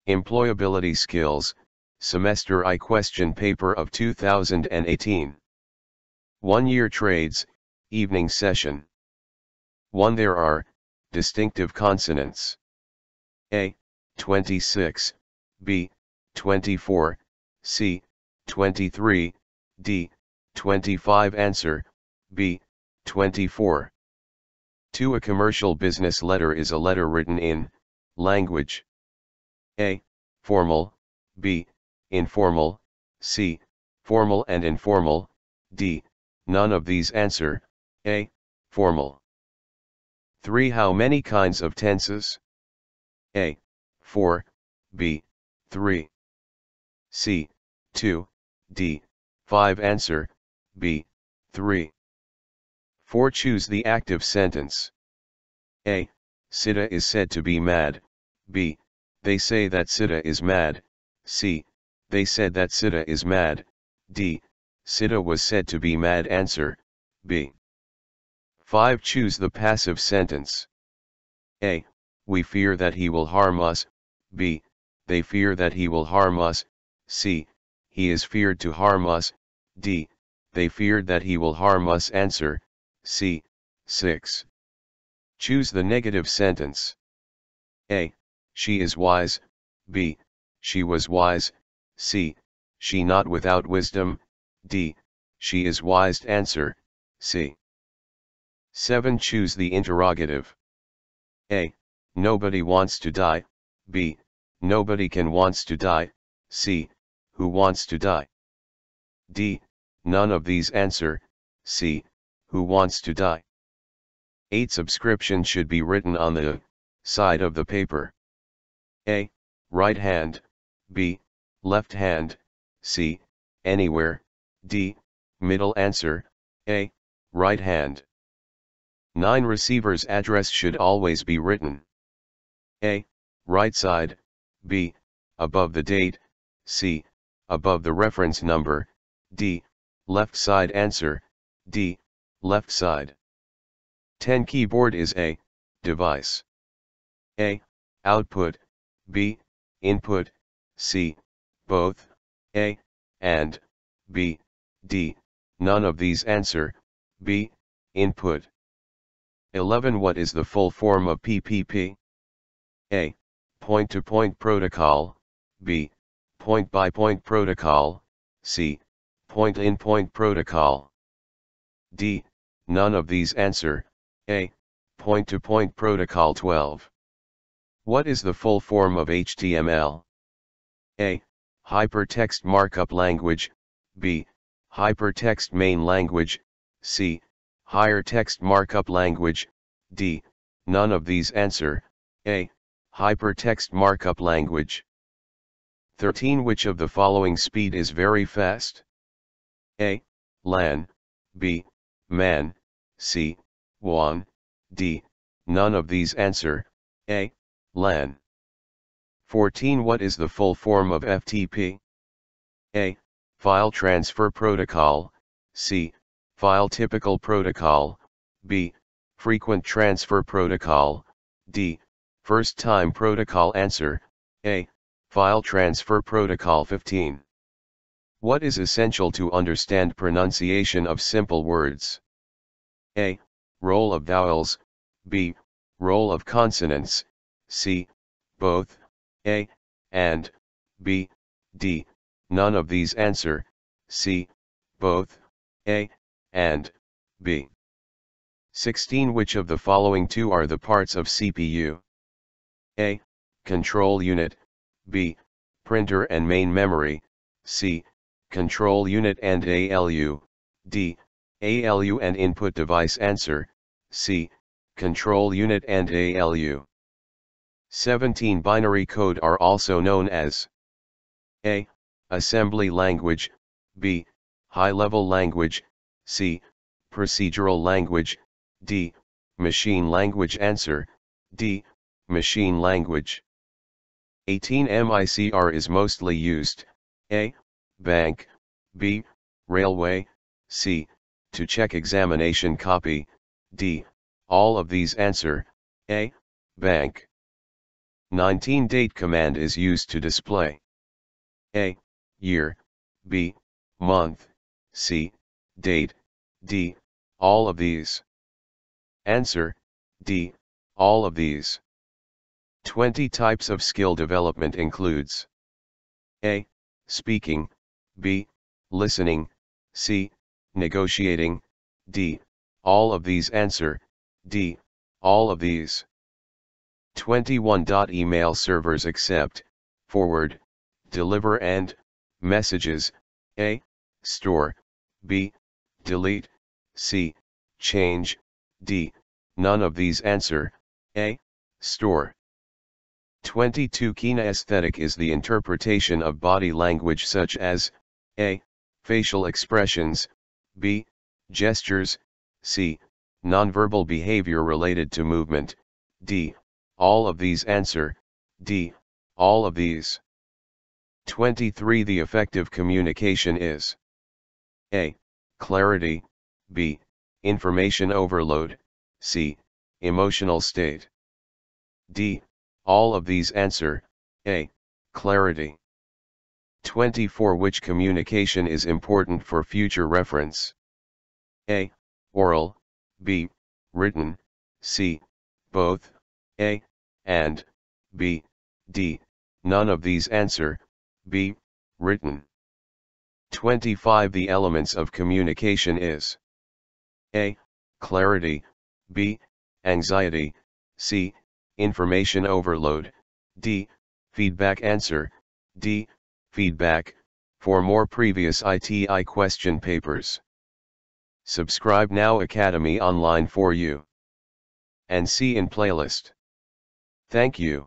Employability Skills, Semester I Question Paper of 2018. 1-Year Trades, Evening Session. 1. There are distinctive consonants. A. 26, B. 24, C. 23, D. 25. Answer, B. 24. 2. A commercial business letter is a letter written in language. A. Formal, B. Informal, C. Formal and informal, D. None of these. Answer, A. Formal. 3. How many kinds of tenses? A. 4, B. 3, C. 2, D. 5. Answer, B. 3. 4. Choose the active sentence. A. Sita is said to be mad, B. They say that Sita is mad, C. They said that Sita is mad, D. Sita was said to be mad. Answer, B. 5. Choose the passive sentence. A. We fear that he will harm us, B. They fear that he will harm us, C. He is feared to harm us, D. They feared that he will harm us. Answer, C. 6. Choose the negative sentence. A. She is wise, B. She was wise, C. She not without wisdom, D. She is wise. Answer, C. 7. Choose the interrogative. A. Nobody wants to die, B. Nobody can wants to die, C. Who wants to die, D. None of these. Answer, C. Who wants to die. 8. Subscription should be written on the side of the paper. A. Right hand, B. Left hand, C. Anywhere, D. Middle. Answer, A. Right hand. 9. Receiver's address should always be written. A. Right side, B. Above the date, C. Above the reference number, D. Left side. Answer, D. Left side. 10. Keyboard is a device. A. Output, B. Input, C. Both, A. And, B. D. None of these. Answer, B. Input. 11. What is the full form of PPP? A. Point-to-point protocol, B. Point-by-point protocol, C. Point-in-point protocol, D. None of these. Answer, A. Point-to-point protocol. 12. What is the full form of HTML? A. Hypertext markup language, B. Hypertext main language, C. Higher text markup language, D. None of these. Answer, A. Hypertext markup language. 13. Which of the following speed is very fast? A. LAN, B. MAN, C. WAN, D. None of these. Answer, A. LAN. 14. What is the full form of FTP? A. File Transfer Protocol, C. File Typical Protocol, B. Frequent Transfer Protocol, D. First Time Protocol. Answer, A. File Transfer Protocol. 15. What is essential to understand pronunciation of simple words? A. Roll of vowels, B. Roll of consonants, C. Both, A. And, B. D. None of these. Answer, C. Both, A. And, B. 16. Which of the following two are the parts of CPU? A. Control unit, B. Printer and main memory, C. Control unit and ALU, D. ALU and input device. Answer, C. Control unit and ALU. 17. Binary code are also known as A. Assembly language, B. High-level language, C. Procedural language, D. Machine language. Answer, D. Machine language. 18. MICR is mostly used, A. Bank, B. Railway, C. To check examination copy, D. All of these. Answer, A. Bank. 19 date command is used to display A. Year, B. Month, C. Date, D. All of these. Answer, D. All of these. 20 types of skill development includes A. Speaking, B. Listening, C. Negotiating, D. All of these. Answer, D. All of these. 21. Email servers accept, forward, deliver and messages, A. Store, B. Delete, C. Change, D. None of these. Answer, A. Store. 22. Kinesthetic is the interpretation of body language such as A. Facial expressions, B. Gestures, C. Nonverbal behavior related to movement, D. All of these. Answer, D. All of these. 23. The effective communication is A. Clarity, B. Information overload, C. Emotional state, D. All of these. Answer, A. Clarity. 24. Which communication is important for future reference? A. Oral, B. Written, C. Both, A. And, B. D. None of these. Answer, B. Written. 25. The elements of communication is A. Clarity, B. Anxiety, C. Information overload, D. Feedback. Answer, D. Feedback. For more previous ITI question papers, subscribe now Academy Online for you and see in playlist. Thank you.